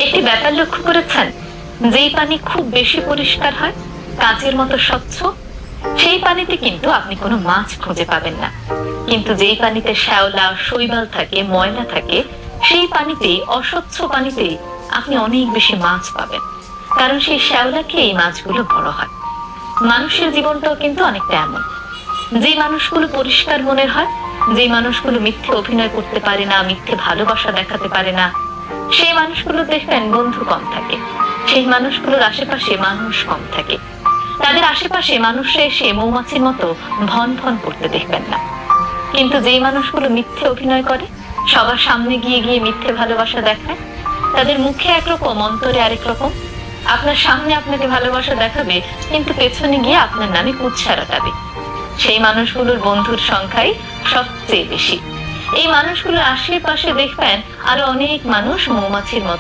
একটি ব্যাপার লক্ষ্য করেছেন, যেই পানি খুব বেশি পরিষ্কার হয়, কাঁচের মতো স্বচ্ছ, সেই পানিতে কিন্তু আপনি কোনো মাছ খুঁজে পাবেন না। কিন্তু যেই পানিতে শ্যাওলা শৈবাল থাকে, ময়লা থাকে, সেই পানিতেই, অস্বচ্ছ পানিতেই আপনি অনেক বেশি মাছ পাবেন। কারণ সেই শ্যাওলা খেয়েই মাছগুলো বড় হয়। মানুষের জীবনটাও কিন্তু অনেকটা এমন। যে মানুষগুলো পরিষ্কার মনের হয়, যে মানুষগুলো মিথ্যে অভিনয় করতে পারে না, মিথ্যে ভালোবাসা দেখাতে পারে না, সেই মানুষগুলো দেখবেন বন্ধু কম থাকে। সেই মানুষগুলোর আশেপাশে মানুষ কম থাকে। তাদের আশেপাশে মানুষরা এসে মৌমাছির মতো ভন ভন করতে দেখবেন না। কিন্তু যে মানুষগুলো মিথ্যে অভিনয় করে, সবার সামনে গিয়ে গিয়ে মিথ্যে ভালোবাসা দেখায়, তাদের মুখে একরকম, অন্তরে আরেক রকম। আপনার সামনে আপনাকে ভালোবাসা দেখাবে, কিন্তু পেছনে গিয়ে আপনার নামে কুৎসা রটাবে। সেই মানুষগুলোর বন্ধুর সংখ্যাই সবচেয়ে বেশি। এই মানুষগুলোর আশেপাশে দেখবেন আরো অনেক মানুষ মৌমাছির মতো